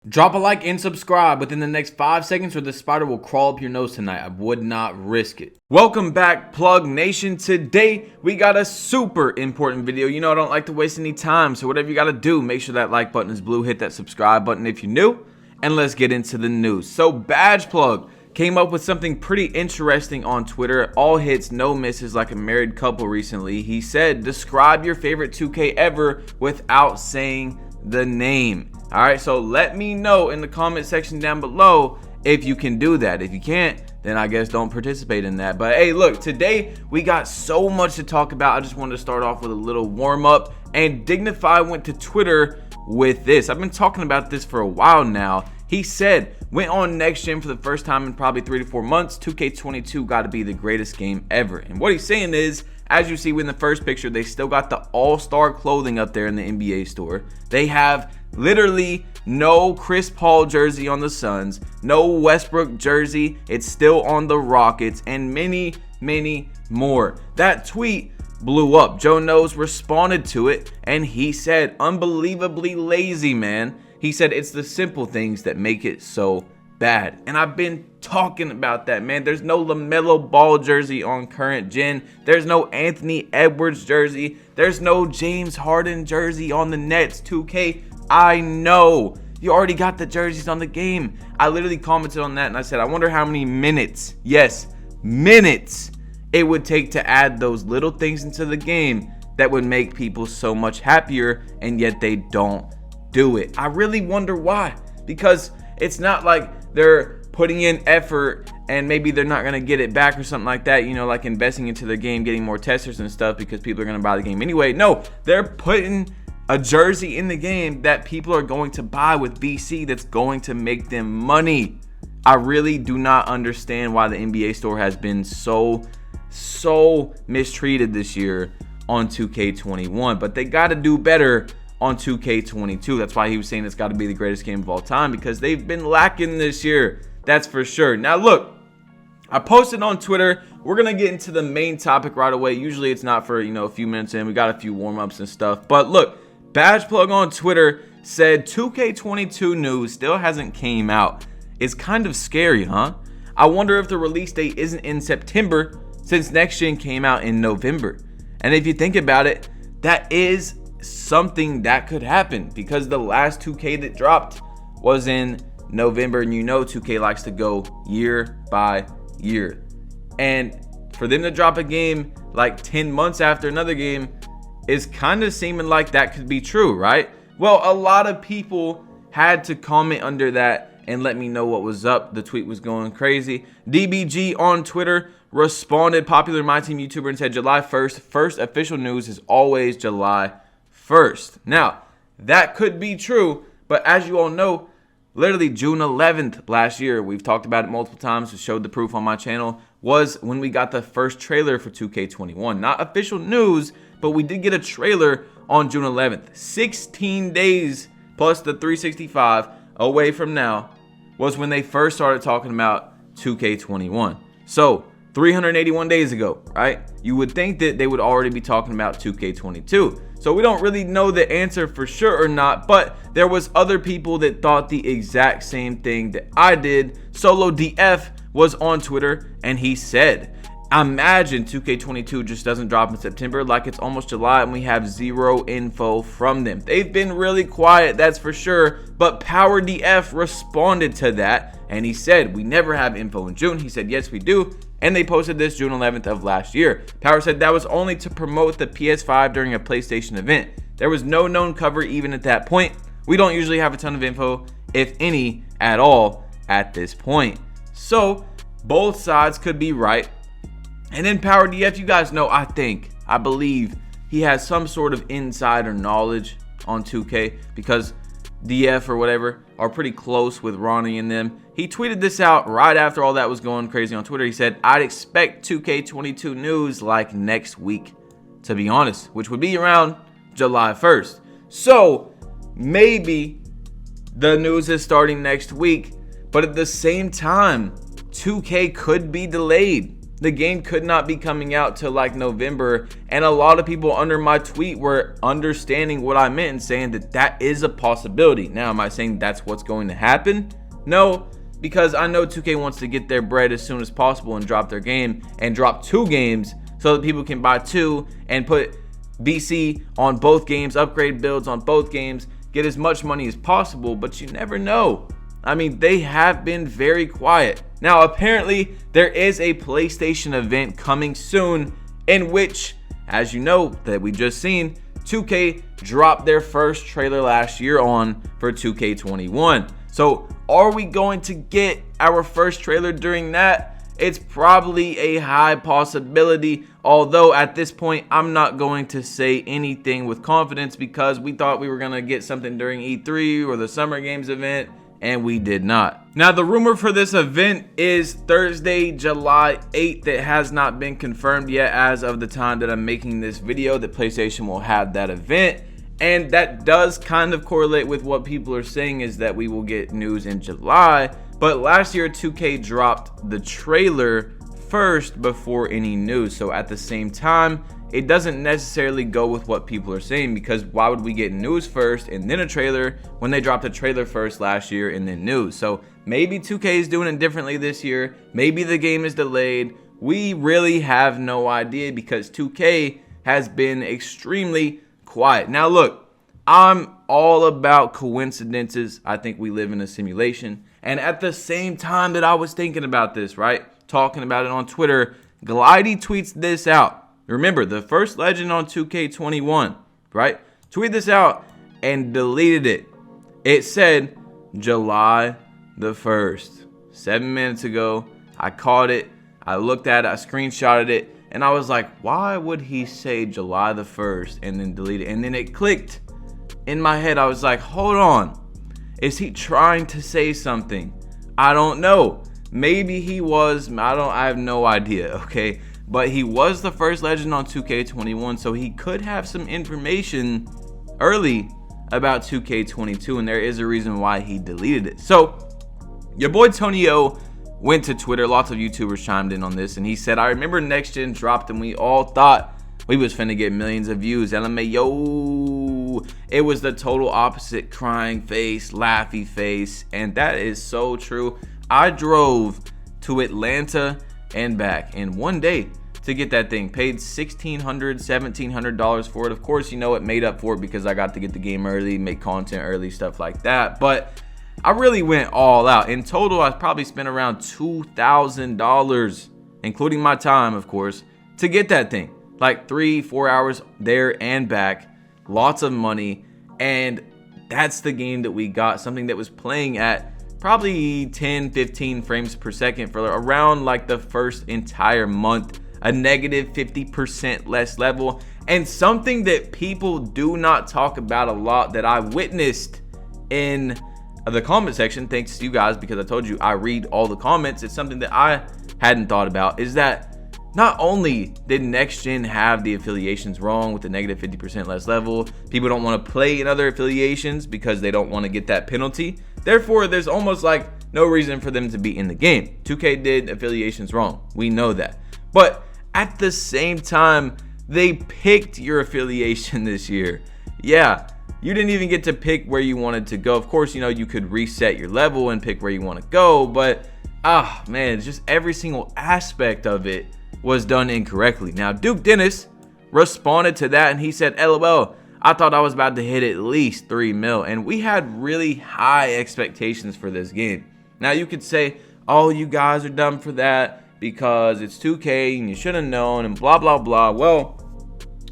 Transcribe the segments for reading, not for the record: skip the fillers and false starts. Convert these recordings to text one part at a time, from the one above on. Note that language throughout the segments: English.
Drop a like and subscribe within the next 5 seconds or the spider will crawl up your nose tonight. I would not risk it. Welcome back, Plug Nation. Today, we got a super important video. You know I don't like to waste any time, so whatever you got to do, make sure that like button is blue, hit that subscribe button if you're new, and let's get into the news. So, Badge Plug came up with something pretty interesting on Twitter. All hits, no misses, like a married couple recently. He said, describe your favorite 2K ever without saying the name. All right, so let me know in the comment section down below if you can do that. If you can't, then I guess don't participate in that. But hey, look, today we got so much to talk about. I just wanted to start off with a little warm up, and Dignify went to Twitter with this. I've been talking about this for a while now. He said, went on next gen for the first time in probably 3 to 4 months. 2K22 got to be the greatest game ever. And what he's saying is, as you see in the first picture, they still got the all-star clothing up there in the NBA store. They have literally no Chris Paul jersey on the Suns, no Westbrook jersey, it's still on the Rockets, and many, many more. That tweet blew up. Joe Knows responded to it, and he said, unbelievably lazy, man. He said, it's the simple things that make it so bad. And I've been talking about that, man. There's no LaMelo Ball jersey on current gen. There's no Anthony Edwards jersey. There's no James Harden jersey on the Nets. 2K, I know you already got the jerseys on the game. I literally commented on that and I said, I wonder how many minutes, yes, minutes, it would take to add those little things into the game that would make people so much happier, and yet they don't do it. I really wonder why, because it's not like they're putting in effort and maybe they're not going to get it back or something like that, you know, like investing into the game, getting more testers and stuff because people are going to buy the game anyway. No, they're putting a jersey in the game that people are going to buy with VC that's going to make them money. I really do not understand why the NBA store has been so mistreated this year on 2K21, but they got to do better on 2K22. That's why he was saying it's got to be the greatest game of all time, because they've been lacking this year. That's for sure. Now look, I posted on Twitter. We're going to get into the main topic right away. Usually it's not for, a few minutes in. We got a few warm-ups and stuff. But look, Badge Plug on Twitter said 2K22 news still hasn't came out. It's kind of scary, huh? I wonder if the release date isn't in September since next gen came out in November. And if you think about it, that is something that could happen, because the last 2K that dropped was in November, and 2K likes to go year by year. And for them to drop a game like 10 months after another game is kind of seeming like that could be true, right? Well, a lot of people had to comment under that and let me know what was up. The tweet was going crazy. DBG on Twitter responded, popular My Team YouTuber, and said July 1st, first official news is always July 1st. Now, that could be true, but as you all know, literally June 11th last year, we've talked about it multiple times, showed the proof on my channel, was when we got the first trailer for 2K21. Not official news, but we did get a trailer on June 11th. 16 days plus the 365 away from now was when they first started talking about 2K21. So 381 days ago, right? You would think that they would already be talking about 2K22. So we don't really know the answer for sure or not, but there was other people that thought the exact same thing that I did. Solo DF was on Twitter and he said, imagine 2K22 just doesn't drop in September, like it's almost July and we have zero info from them. They've been really quiet, that's for sure, but Power DF responded to that and he said, we never have info in June. He said, yes, we do. And they posted this June 11th of last year. Power said that was only to promote the PS5 during a PlayStation event. There was no known cover even at that point. We don't usually have a ton of info, if any at all, at this point. So both sides could be right. And then Power DF, you guys know, I believe he has some sort of insider knowledge on 2K, because DF or whatever are pretty close with Ronnie and them. He tweeted this out right after all that was going crazy on Twitter. He said, I'd expect 2K22 news like next week, to be honest, which would be around July 1st. So maybe the news is starting next week, but at the same time, 2K could be delayed. the game could not be coming out till like November, and a lot of people under my tweet were understanding what I meant and saying that that is a possibility. Now, am I saying that's what's going to happen? No, because I know 2K wants to get their bread as soon as possible and drop their game and drop 2 games so that people can buy 2 and put BC on both games, upgrade builds on both games, get as much money as possible, but you never know. I mean, they have been very quiet. Now, apparently, there is a PlayStation event coming soon in which, as you know, that we just seen, 2K dropped their first trailer last year on for 2K21. So, are we going to get our first trailer during that? It's probably a high possibility, although at this point, I'm not going to say anything with confidence because we thought we were going to get something during E3 or the Summer Games event, and we did not. Now, the rumor for this event is Thursday, July 8th. It has not been confirmed yet as of the time that I'm making this video that PlayStation will have that event. And that does kind of correlate with what people are saying, is that we will get news in July. But last year, 2K dropped the trailer first before any news. So at the same time, it doesn't necessarily go with what people are saying, because why would we get news first and then a trailer when they dropped a trailer first last year and then news? So maybe 2K is doing it differently this year. Maybe the game is delayed. We really have no idea because 2K has been extremely quiet. Now look, I'm all about coincidences. I think we live in a simulation. And at the same time that I was thinking about this, right, talking about it on Twitter, Glidey tweets this out. Remember, the first legend on 2K21, right? Tweet this out and deleted it. It said July the 1st. 7 minutes ago, I caught it. I looked at it. I screenshotted it. And I was like, why would he say July the 1st and then delete it? And then it clicked in my head. I was like, hold on. Is he trying to say something? I don't know. Maybe he was. I have no idea, okay? But he was the first legend on 2K21, so he could have some information early about 2K22, and there is a reason why he deleted it. So, your boy Tony O went to Twitter. Lots of YouTubers chimed in on this, and he said, I remember Next Gen dropped, and we all thought we was finna get millions of views. LMAO. It was the total opposite. Crying face, laughy face, and that is so true. I drove to Atlanta and back in one day to get that thing. Paid $1,600, $1,700 for it. Of course, you know, it made up for it because I got to get the game early, make content early, stuff like that. But I really went all out. In total, I probably spent around $2,000, including my time, of course, to get that thing. Like 3-4 hours there and back. Lots of money. And that's the game that we got. Something that was playing at probably 10-15 frames per second for around like the first entire month. A negative 50% less level. And something that people do not talk about a lot that I witnessed in the comment section, thanks to you guys, because I told you I read all the comments. It's something that I hadn't thought about, is that not only did Next Gen have the affiliations wrong with the negative 50% less level, people don't want to play in other affiliations because they don't want to get that penalty. Therefore, there's almost like no reason for them to be in the game. 2K did affiliations wrong. We know that. But at the same time, they picked your affiliation this year. Yeah, you didn't even get to pick where you wanted to go. Of course, you know, you could reset your level and pick where you want to go, but man, it's just every single aspect of it was done incorrectly. Now, Duke Dennis responded to that and he said, LOL, I thought I was about to hit at least 3 mil, and we had really high expectations for this game. Now, you could say, oh, you guys are dumb for that because it's 2K and you should have known and blah, blah, blah. Well,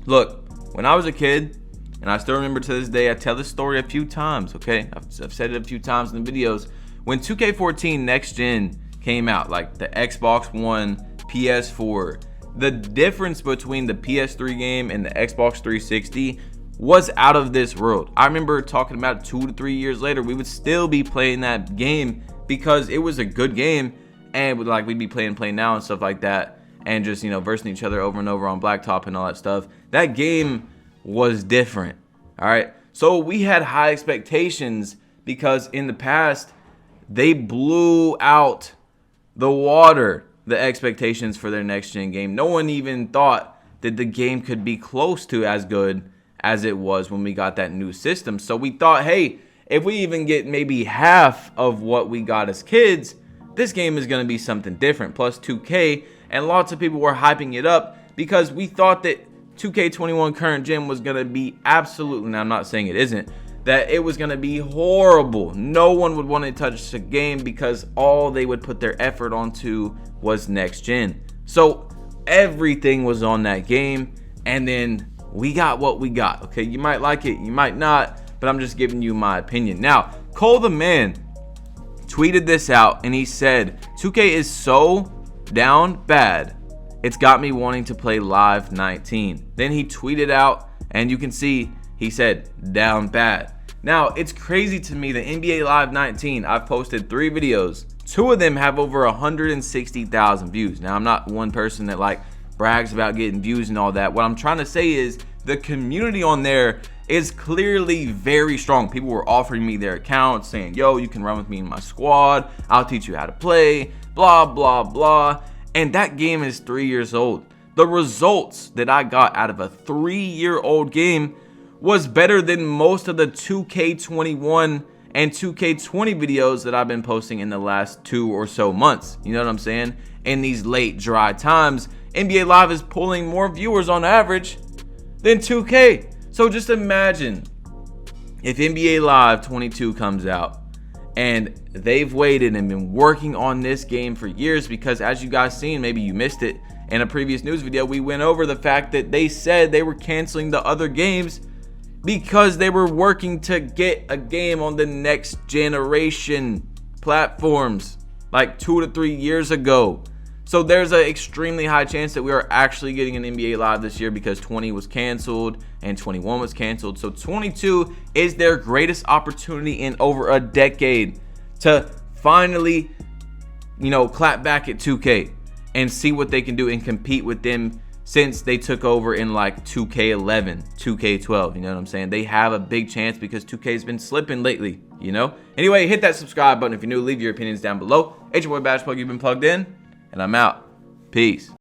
look, when I was a kid, and I still remember to this day, I tell this story a few times, okay? I've said it a few times in the videos. When 2K14 Next Gen came out, like the Xbox One, PS4, the difference between the PS3 game and the Xbox 360 was out of this world. I remember talking about 2 to 3 years later, we would still be playing that game because it was a good game, and we'd be playing Play Now and stuff like that, and just, you know, versing each other over and over on Blacktop and all that stuff. That game was different. All right, so we had high expectations because in the past they blew out the water the expectations for their next gen game. No one even thought that the game could be close to as good as it was when we got that new system. So we thought, hey, if we even get maybe half of what we got as kids, this game is going to be something different. Plus 2K, and lots of people were hyping it up because we thought that 2K21 current gen was going to be absolutely, now I'm not saying it isn't, that it was going to be horrible. No one would want to touch the game because all they would put their effort onto was next gen. So everything was on that game, and then we got what we got. Okay, you might like it, you might not, but I'm just giving you my opinion. Now, Cole the Man tweeted this out, and he said, 2K is so down bad, it's got me wanting to play Live 19. Then he tweeted out, and you can see he said, down bad. Now, it's crazy to me that NBA Live 19, I've posted 3 videos. 2 of them have over 160,000 views. Now, I'm not one person that like brags about getting views and all that. What I'm trying to say is the community on there is clearly very strong. People were offering me their accounts saying, yo, you can run with me in my squad. I'll teach you how to play, blah, blah, blah. And that game is 3 years old. The results that I got out of a 3-year-old game was better than most of the 2K21 and 2K20 videos that I've been posting in the last 2 or so months. You know what I'm saying? In these late dry times, NBA Live is pulling more viewers on average than 2K. So just imagine if NBA Live 22 comes out and they've waited and been working on this game for years, because as you guys seen, maybe you missed it in a previous news video, we went over the fact that they said they were canceling the other games because they were working to get a game on the next generation platforms like 2 to 3 years ago. So there's an extremely high chance that we are actually getting an NBA Live this year, because 20 was canceled and 21 was canceled. So 22 is their greatest opportunity in over a decade to finally, clap back at 2K and see what they can do and compete with them, since they took over in like 2K11, 2K12, you know what I'm saying? They have a big chance because 2K's been slipping lately, Anyway, hit that subscribe button if you're new. Leave your opinions down below. It's your boy Bash Plug, you've been plugged in, and I'm out. Peace.